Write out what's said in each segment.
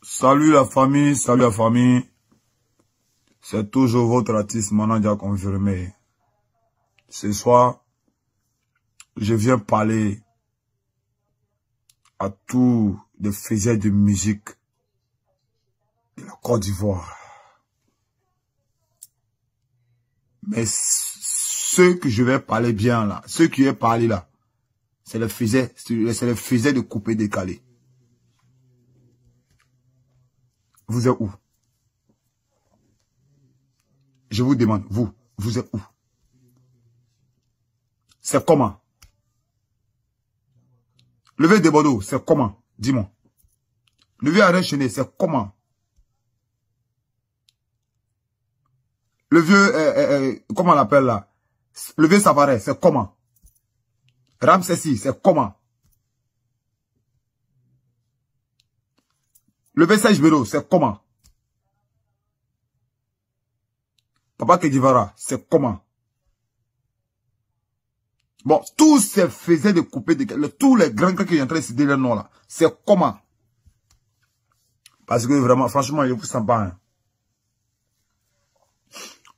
Salut la famille, salut la famille. C'est toujours votre artiste Manadia confirmé. Ce soir, je viens parler à tous les faiseurs de musique de la Côte d'Ivoire. Mais ceux que je vais parler bien là, ceux qui ont parlé là, c'est les faiseurs de coupé décalé. Vous êtes où? Je vous demande, vous êtes où? C'est comment? Le vieux de Bordeaux, c'est comment? Dis-moi. Le vieux Arrêt Chené, c'est comment? Le vieux, comment on l'appelle là? Le vieux Savaret, c'est comment? Ramsessi, c'est comment? Le vieux Serge Bélo, c'est comment? Papa Kedivara, c'est comment? Bon, tous ces faisait de couper, tous les grands qui sont en train de citer le nom là, c'est comment? Parce que vraiment, franchement, je vous sens pas. Hein.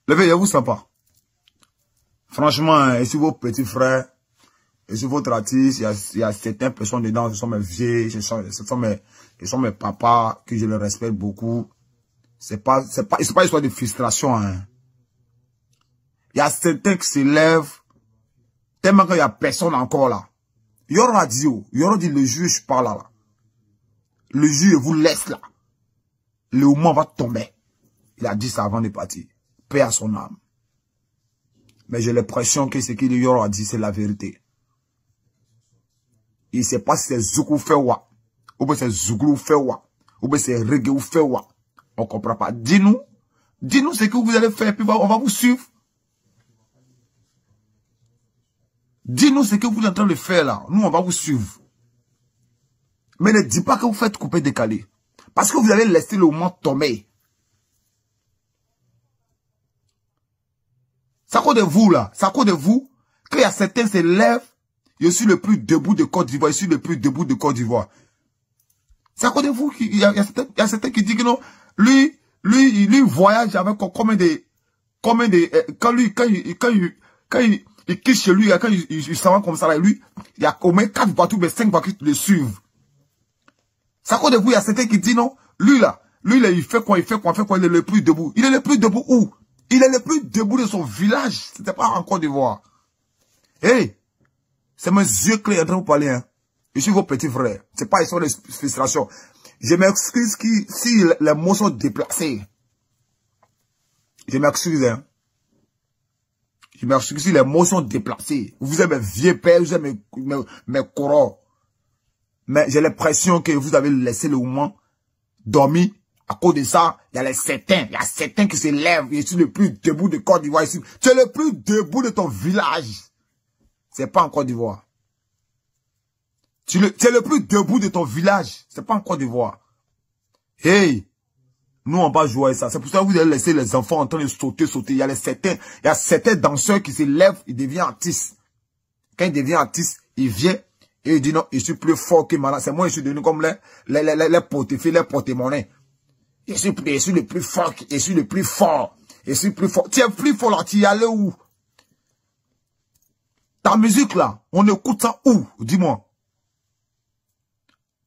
Le vieux, je vous sens pas. Franchement, et si vos petits frères, et si votre artiste, il y a certaines personnes dedans, ce sont mes vieux, ce sont mes papas, que je les respecte beaucoup. C'est pas histoire de frustration, hein. Il y a certains qui se lèvent, tellement qu'il y a personne encore là. Yoro a dit, le juge parle là. Le juge vous laisse là. Le moment va tomber. Il a dit ça avant de partir. Paix à son âme. Mais j'ai l'impression que ce qu'il Yoro a dit, c'est la vérité. Il ne sait pas si c'est Zoukou fait wa, ou bien c'est Zouglou fait wa, ou bien c'est Reggae fait wa. On ne comprend pas. Dis-nous ce que vous allez faire, puis on va vous suivre. Dis-nous ce que vous êtes en train de faire là. Nous, on va vous suivre. Mais ne dis pas que vous faites couper décalé. Parce que vous allez laisser le moment tomber. C'est à cause de vous là. C'est à cause de vous qu'il y a certains qui se lèvent. Je suis le plus debout de Côte d'Ivoire. Je suis le plus debout de Côte d'Ivoire. C'est à cause de vous qu'il y a certains qui disent que non. Lui voyage avec combien de, quand il quitte chez lui, quand il s'en va comme ça, là, lui, il y a au moins 4 bateaux, mais 5 bateaux qui le suivent. C'est à cause de vous, il y a certains qui disent non, lui là, il fait quoi, il est le plus debout. Il est le plus debout où? Il est le plus debout de son village. C'était pas en Côte d'Ivoire. Hey! C'est mes yeux clairs en train de vous parler, hein. Je suis vos petits frères. C'est pas histoire de frustration. Je m'excuse si les mots sont déplacés. Je m'excuse, hein. Je m'excuse si les mots sont déplacés. Vous êtes mes vieux pères, vous êtes mes coraux. Mais j'ai l'impression que vous avez laissé le moment dormir. À cause de ça, il y a certains qui se lèvent. Je suis le plus debout de Côte d'Ivoire ici. Tu es le plus debout de ton village. C'est pas en Côte d'Ivoire. Tu es le plus debout de ton village. C'est pas en Côte d'Ivoire. Hey! Nous, on va jouer ça. C'est pour ça que vous allez laisser les enfants en train de sauter. Il y a certains danseurs qui se lèvent, ils deviennent artistes. Quand ils deviennent artistes, ils viennent et ils disent non, je suis plus fort que malade. C'est moi, je suis devenu comme les porte-filles, les porte-monnaie. Je suis le plus fort, je suis le plus fort. Je suis plus fort. Tu es plus fort là, tu y allais où? Ta musique là, on écoute ça où? Dis-moi.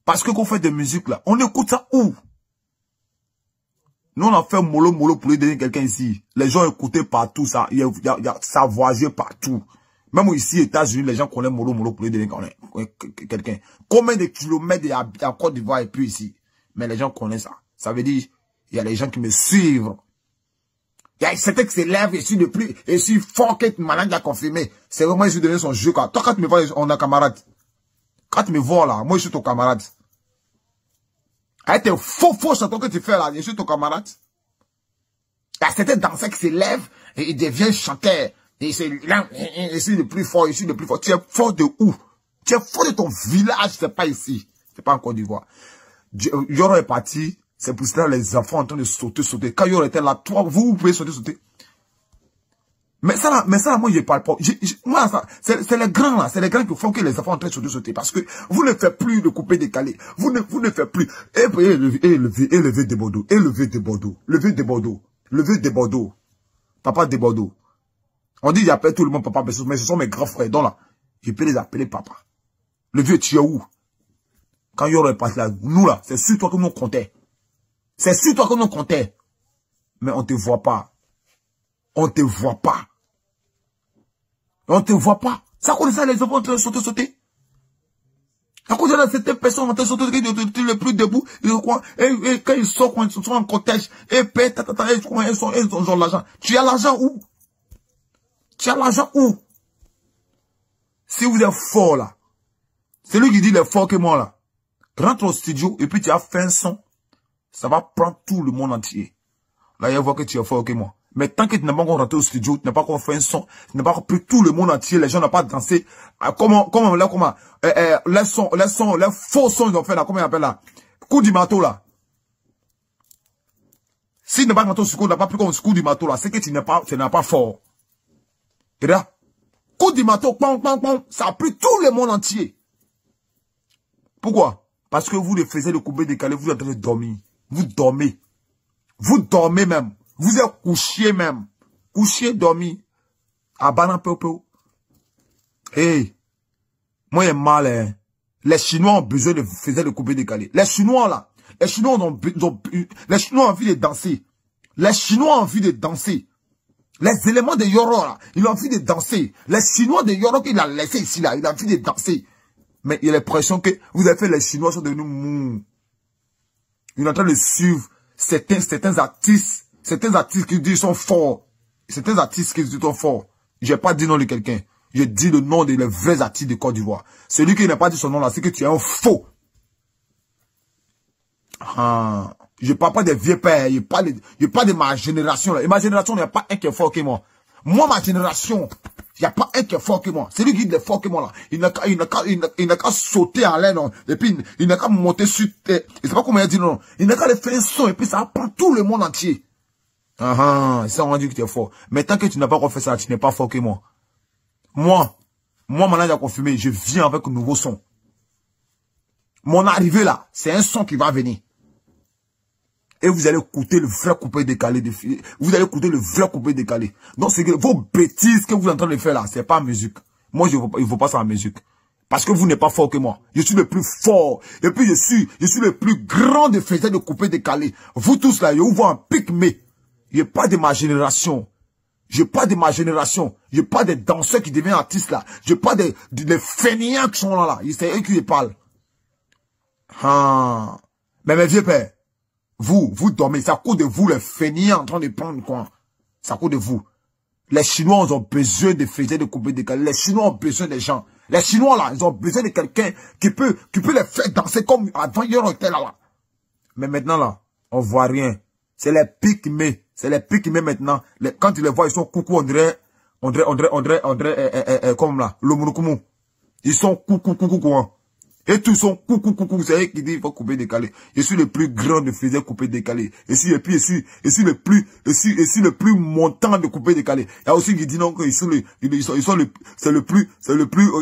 Parce que qu'on fait des musiques là, on écoute ça où? Nous on a fait mollo pour lui donner quelqu'un ici. Les gens écoutaient partout ça. Ça voyageait partout. Même ici, aux États-Unis, les gens connaissent mollo pour lui donner quelqu'un. Combien de kilomètres il y a en Côte d'Ivoire et puis ici? Mais les gens connaissent ça. Ça veut dire, il y a les gens qui me suivent. Il y a certains qui se lèvent et je suis fort que Malade a confirmé. C'est vraiment, je suis donné son jeu. Toi, quand tu me vois, on est camarades. Quand tu me vois là, moi, je suis ton camarade. Avec tes faux chantons que tu fais là, je suis ton camarade. Il y a certains danseurs qui se lèvent et ils deviennent chanteurs. Et je suis le plus fort, je suis le plus fort. Tu es fort de où? Tu es fort de ton village, c'est pas ici. C'est pas en Côte d'Ivoire. Yoro est parti. C'est pour cela les enfants en train de sauter. Quand Yoro était là, toi, vous pouvez sauter. Mais ça là, moi, je parle pas. Moi, ça, c'est les grands, là. C'est les grands qui font que les enfants sont en train de sauter. Parce que vous ne faites plus de couper décalé. Vous ne faites plus. Élevé des Bordeaux. Élevé des Bordeaux. Levé des Bordeaux. Levé des Bordeaux. Papa des Bordeaux. On dit, j'appelle tout le monde papa, mais ce sont mes grands frères. Donc là, je peux les appeler papa. Le vieux, tu es où? Quand il y aurait passé là, nous là, c'est sur toi que nous comptait. C'est sur toi que nous comptait. Mais on te voit pas. On te voit pas. On te voit pas. Ça cause ça, les enfants en train de sauter. Ça cause ça, certaines personnes en train de sauter, ils ne plus debout. Et quand ils sortent, quand ils sont en cortège, et paient, ils ont l'argent. Tu as l'argent où? Tu as l'argent où? Si vous êtes fort là, c'est lui qui dit il est fort que moi là. Rentre au studio et puis tu as fait un son. Ça va prendre tout le monde entier. Là, il va voir que tu es fort que moi. Mais tant que tu n'as pas encore rentré au studio, tu n'as pas encore fait un son, tu n'as pas encore pris tout le monde entier, les gens n'ont pas dansé. Les faux sons ils ont fait là, comment ils appellent là? Coup du marteau là. S'il n'est pas rentré au studio, tu n'as pas pris comme coup du marteau là, c'est que tu n'es pas fort. Et là, coup du marteau, ça a pris tout le monde entier. Pourquoi? Parce que vous les faisiez le coupé décalé, vous êtes en train de dormir. Vous dormez. Vous dormez même. Vous êtes couché même. Couché, dormi. À Banan Popo. Hey. Moi, j'ai mal, hein. Les Chinois ont besoin de faire le coupé décalé. Les Chinois, là. Les Chinois les Chinois ont envie de danser. Les Chinois ont envie de danser. Les éléments de Yoro, là. Ils ont envie de danser. Les Chinois de Yoro qu'il a laissé ici, là. Il a envie de danser. Mais il y a l'impression que vous avez fait les Chinois sont devenus mous. Ils sont en train de suivre certains artistes qui disent qu'ils sont forts. Certains artistes qui disent qu'ils sont forts. Je n'ai pas dit le nom de quelqu'un. Je dis le nom des vrais artistes de Côte d'Ivoire. Celui qui n'a pas dit son nom là, c'est que tu es un faux. Ah. Je parle pas des vieux pères. Je parle de ma génération là. Et ma génération, il n'y a pas un qui est fort que moi. Moi, ma génération, il n'y a pas un qui est fort que moi. C'est lui qui est fort que moi là. Il n'a qu'à sauter en l'air, non. Et puis, il n'a qu'à monter sur terre. Je sais pas comment il dit non. Il n'a qu'à le faire un son et puis ça prend tout le monde entier. Ça on dit que tu es fort. Mais tant que tu n'as pas refait ça, tu n'es pas fort que moi. Moi maintenant j'ai confirmé, je viens avec un nouveau son. Mon arrivée là, c'est un son qui va venir. Et vous allez écouter le vrai coupé décalé. Vous allez écouter le vrai coupé décalé. Donc, c'est que vos bêtises que vous êtes en train de faire là, c'est pas musique. Moi, il ne faut pas ça en musique. Parce que vous n'êtes pas fort que moi. Je suis le plus fort. Et puis, je suis le plus grand de faiseurs de coupé décalé. Vous tous là, je vous vois en pygmée. Je n'ai pas de ma génération. Je pas de ma génération. Je pas des danseurs qui deviennent artistes là. Je pas des fainéants qui sont là. C'est eux qui parlent. Mais mes vieux pères. Vous dormez. C'est à cause de vous, les fainéants en train de prendre quoi. C'est à cause de vous. Les Chinois, ils ont besoin de faire de couper décalé. Les Chinois ont besoin des gens. Les Chinois, là, ils ont besoin de quelqu'un qui peut les faire danser comme avant, ils étaient là. Mais maintenant, là, on voit rien. C'est les pygmées. C'est les pygmées maintenant. Quand tu les vois, ils sont coucou, on dirait, comme là, le Mouroukoumou. Ils sont coucou, quoi. Et tous sont coucou, vous savez qui dit il faut couper décalé. Je suis le plus grand de faire couper décalé. Je suis le plus montant de couper décalé. Il y a aussi qui dit non qu'ils sont c'est le plus,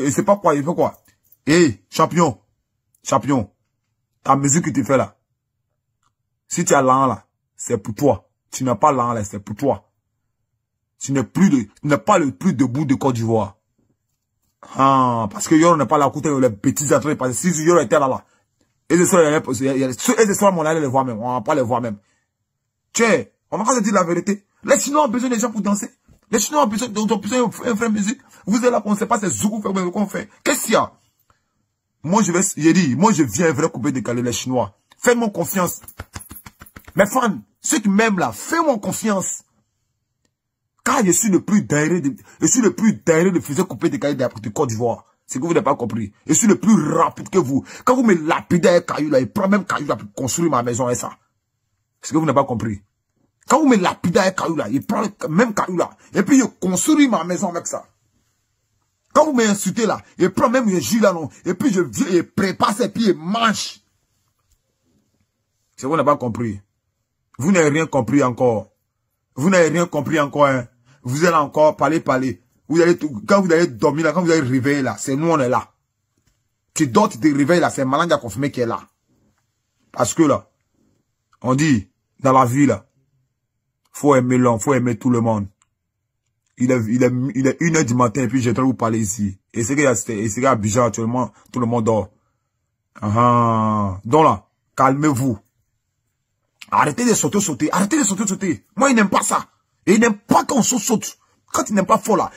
et c'est pas quoi, il fait quoi. Champion, ta musique que tu fais là. Si tu as l'an là, c'est pour toi. Tu n'as pas l'an là, c'est pour toi. Tu n'es pas le plus debout de Côte d'Ivoire. Parce que Yoro n'est pas là à côté de les bêtises à train de passer. Si Yoro était là. Et ce soir, on allait les voir même. On va pas les voir même. Tiens, on va se dire la vérité. Les Chinois ont besoin des gens pour danser. Les Chinois ont besoin de faire musique. Vous êtes là qu'on ne sait pas, c'est Zougou qu'on fait. Qu'est-ce qu'il y a? Moi, je viens un vrai coupé décalé, les Chinois. Faites-moi confiance. Mes fans, ceux qui m'aiment là, faites-moi confiance. Car je suis le plus derrière de faire couper décalé de Côte d'Ivoire. C'est que vous n'avez pas compris. Je suis le plus rapide que vous. Quand vous me lapidez un caillou là, il prend même caillou là pour construire ma maison et ça. C'est que vous n'avez pas compris. Quand vous me lapidez un caillou là, il prend même caillou là. Et puis il construit ma maison avec ça. Quand vous m'insultez là, il prend même le jus là non. Et puis je viens et prépare ses pieds et mange. C'est que vous n'avez pas compris. Vous n'avez rien compris encore. Vous n'avez rien compris encore, hein. vous allez encore parler. Vous allez, quand vous allez dormir là, quand vous allez réveiller là, c'est nous, on est là. Tu dors, tu te réveilles là, c'est Malanga confirmé qui est là. Parce que là, on dit, dans la vie là, faut aimer l'homme, faut aimer tout le monde. Il est 1h du matin et puis j'ai train de vous parler ici. Et c'est qu'il y a Abidjan actuellement, tout le monde dort. Donc là, calmez-vous. Arrêtez de sauter. Arrêtez de sauter. Moi, il n'aime pas ça. Et il n'aime pas quand on saute. Quand il n'aime pas fort là.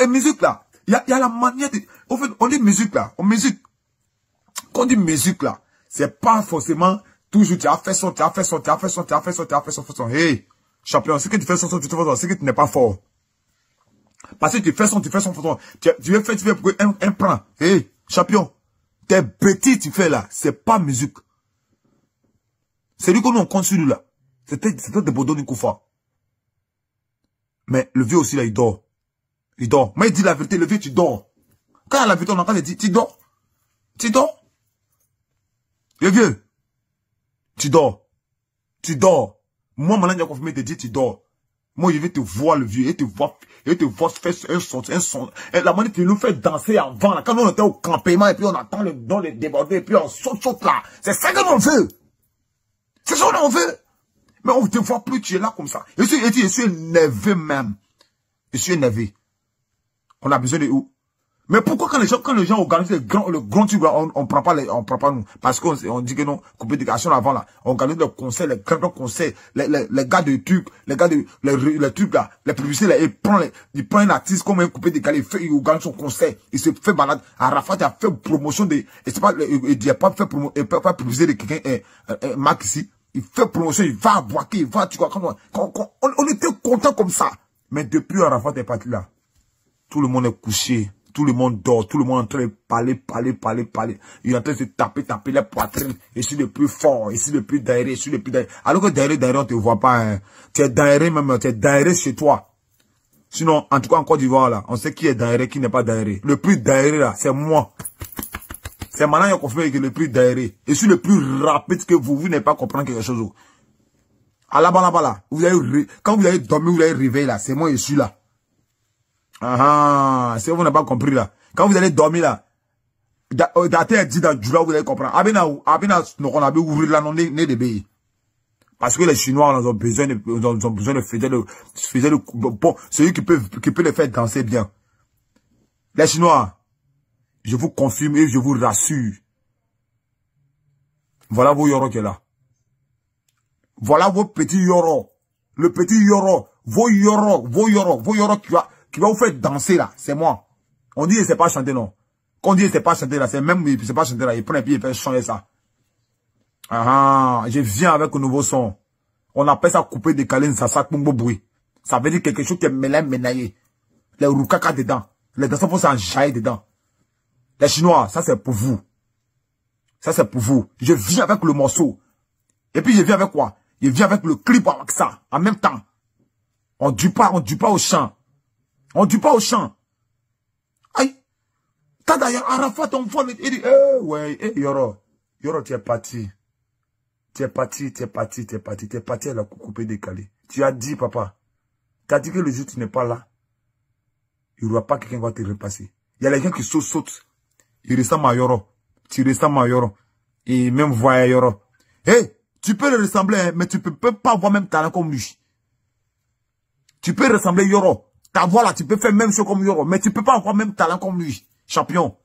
Et musique là, il y a la manière de... En fait, on dit musique là. Quand on dit musique là, c'est pas forcément toujours tu as fait son. Hey, champion, c'est que tu fais son, c'est que tu n'es pas fort. Parce que tu fais son. Tu veux faire pour un prend. Hey, champion, tes bêtises tu fais là, c'est pas musique. C'est lui que nous on compte sur lui là. C'était des boudons du Koufa. Mais le vieux aussi là, il dort. Moi, il dit la vérité, le vieux, tu dors. Quand il y a la vérité, on entend il dit, tu dors. Le vieux, tu dors. Moi, maintenant, il a confirmé, il te dit, tu dors. Moi, je vais te voir, le vieux, et te voir faire un son. Et la manière, tu nous fais danser avant, là. Quand on était au campement, et puis on attend le don les déborder, et puis on saute là. C'est ça que l'on veut. C'est ça qu'on veut. Mais on ne te voit plus, tu es là comme ça. Je suis énervé même. Je suis énervé. On a besoin de où? Mais pourquoi quand les gens organisent le grand tube, on prend pas nous? Parce qu'on dit que non, coupé d'éducation avant là. On organise le concert, les grands concerts, les gars de trucs, les trucs là, les publicités là, il prend un artiste comme un coupé d'éducation, il organise son concert, il se fait balade. Arafat a fait promotion de, et c'est pas, il a pas fait promotion, il peut pas publier de quelqu'un, Marc ici. Il fait promotion, il va boire, il va, tu vois, on était content comme ça. Mais depuis Arafat est parti là, tout le monde est couché. Tout le monde dort, tout le monde est en train de parler. Il est en train de se taper les poitrines. Je suis le plus fort, je suis le plus daéré, Alors que daéré, on te voit pas, hein. Tu es daéré même, tu es daéré chez toi. Sinon, en tout cas, en Côte d'Ivoire, là, on sait qui est daéré, qui n'est pas daéré. Le plus daéré, là, c'est moi. C'est maintenant qu'on confirme que le plus daéré. Je suis le plus rapide que vous n'avez pas comprendre quelque chose. À la bas là, quand vous allez dormir, vous allez réveiller, là, c'est moi, je suis là. C'est vous n'avez pas compris là. Quand vous allez dormir là, d'attendre dit dans du là, vous allez comprendre. Abina, on a ouvrir là, non, né de pays. Parce que les Chinois, ils ont besoin de faire bon, celui qui peut les faire danser bien. Les Chinois, je vous confirme et je vous rassure. Voilà vos yoros qui est là. Voilà vos petits yoros. Le petit yoro. Vos yoros qui va vous faire danser là, c'est moi. On dit que c'est pas chanter non. Quand on dit que c'est pas chanter là, c'est même, c'est pas chanter là, il prend et puis il fait chanter ça. Je viens avec un nouveau son. On appelle ça couper décalé, ça sac mon beau bruit. Ça veut dire quelque chose qui est ménaillé. Les roukaka dedans. Les danseurs vont s'enjailler dedans. Les Chinois, ça c'est pour vous. Ça c'est pour vous. Je viens avec le morceau. Et puis je viens avec quoi? Je viens avec le clip avec ça, en même temps. On dure pas au chant. On dit pas au chant. Aïe. T'as d'ailleurs Arafat, on voit, il dit, ouais, Yoro, tu es parti. Tu es parti à la coupée décalée. Tu as dit, papa, tu as dit que le jour où tu n'es pas là, il n'y aura pas quelqu'un qui va te repasser. Il y a les gens qui sautent. Ils ressemblent à Yoro. Tu ressembles à Yoro. Et même voir Yoro. Hey, tu peux le ressembler, hein, mais tu peux pas avoir même talent comme lui. Tu peux ressembler Yoro. Ta voix là, tu peux faire même chose comme Yoro, mais tu peux pas avoir même talent comme lui, champion.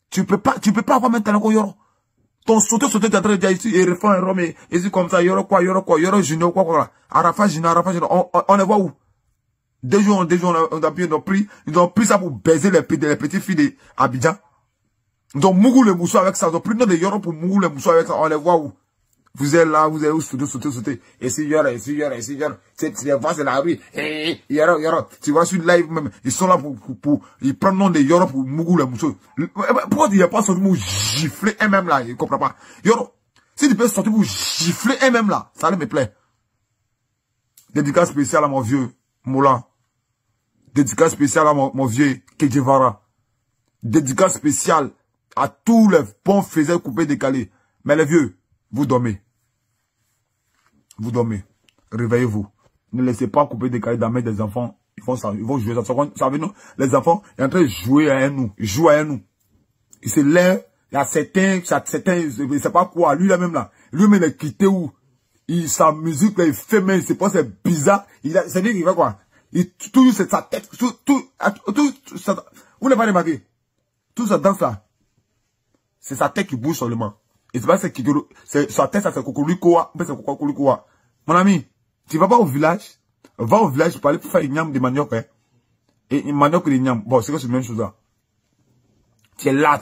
Tu peux pas avoir même talent comme Yoro. Ton sauté, tu es en train de dire ici, il refait un rhum, et dit comme ça, Yoro Junior, quoi. Arafat Junior, on les voit où? Deux jours, on a pris, ils ont pris ça pour baiser les petites filles d'Abidjan. Ils ont mougou les mousseaux avec ça, ils ont pris de Yoro pour mougou les mousseaux avec ça, on les voit où? Vous êtes là, vous allez sauter. Et si Yoro. C'est les voix, c'est la rue. Yoro. Tu vois sur live même. Ils sont là pour ils prennent le nom de Yoro pour mougou les mousseaux. Pourquoi il n'y a pas sorti pour gifler un même là? Il comprend pas. Yoro. Si tu peux sortir pour gifler un même là, ça me plaît. Dédicace spéciale à mon vieux Moula. Dédicace spéciale à mon vieux Kedjevara. Dédicace spéciale à tous les bons faiseurs coupés décalés. Mais les vieux, vous dormez. Vous dormez. Réveillez-vous. Ne laissez pas couper décalé dans la main des enfants Ils vont jouer ça. Ça veut nous, les enfants, ils sont en train de jouer à nous. Ils jouent à nous. Il se lève, il y a certains, je sais pas quoi, lui là même là. Lui-même, il est quitté où? Sa musique, là, il fait même, c'est pas, c'est bizarre. C'est-à-dire qu'il fait quoi? Tout, c'est sa tête, tout, vous l'avez pas remarqué? Tout ça danse là. C'est sa tête qui bouge seulement. Et c'est pas ça qui, sa tête, ça c'est Kokolikoa. C'est Kokolikoa. Mon ami, tu vas pas au village. Va au village pour aller faire une yam de manioc, hein. Et une manioc de yam. Bon, c'est quoi, c'est la même chose là. Tu es là.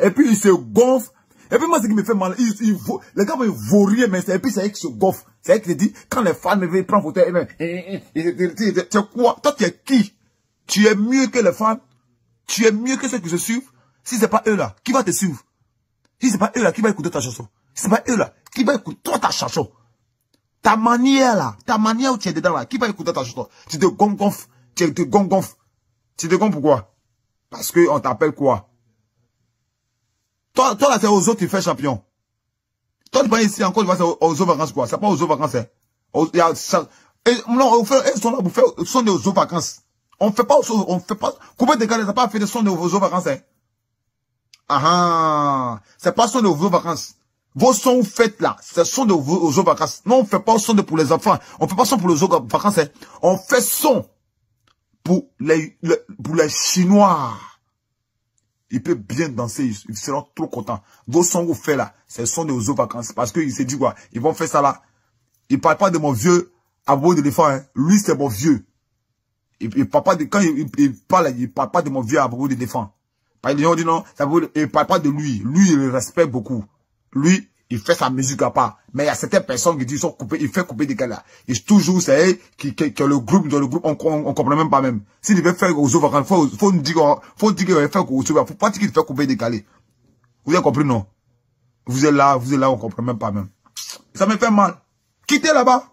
Et puis il se gonfle. Et puis moi, ce qui me fait mal, les gars, ils vaut rien, mais et puis c'est eux qui se gonflent. C'est eux qui te disent, quand les fans prennent photo, tu es quoi? Toi, tu es qui? Tu es mieux que les fans? Tu es mieux que ceux qui se suivent? Si c'est pas eux là, qui va te suivre? Si c'est pas eux là, qui va écouter ta chanson? Si c'est pas eux là, qui va écouter toi ta chanson? Ta manière là, ta manière où tu es dedans là, qui va écouter ta chanson? Tu te gonfles, tu te gonfles. Tu te gonfles pourquoi? Parce que on t'appelle quoi? Toi là, c'est aux autres qui fais champion. Toi, tu vas ici encore, tu vas aux autres vacances quoi? C'est pas aux autres vacances, hein? Non, on fait, ils sont là pour faire, sont des autres vacances. On fait pas, combien de gars n'ont pas fait des sons de vos autres vacances, hein? Ah, c'est pas son de vos vacances. Vos sons faites là, ce sont de vos autres vacances. Non, on fait pas son pour les enfants. On fait pas son pour les autres vacances, hein. On fait son pour les Chinois. Ils peuvent bien danser, ils seront trop contents. Vos sons vous faites là, ce sont de vos autres vacances. Parce qu'ils se disent quoi? Ils vont faire ça là. Ils parlent pas de mon vieux à beau d'éléphant, hein. Lui, c'est mon vieux. Il parle pas de, quand il parle pas de mon vieux à beau d'éléphant. Les gens disent non, il parle pas de lui. Lui, il le respecte beaucoup. Lui, il fait sa musique à part. Mais il y a certaines personnes qui disent, il fait couper des gars là. Et toujours, c'est eux qui le groupe, dans le groupe, on comprend même pas même. S'il veut faire aux autres vacances, faut dire qu'il va faire aux autres vacances. Faut pas dire qu'il fait couper des gars. Vous avez compris, non? Vous êtes là, on comprend même pas même. Ça me fait mal. Quittez là-bas.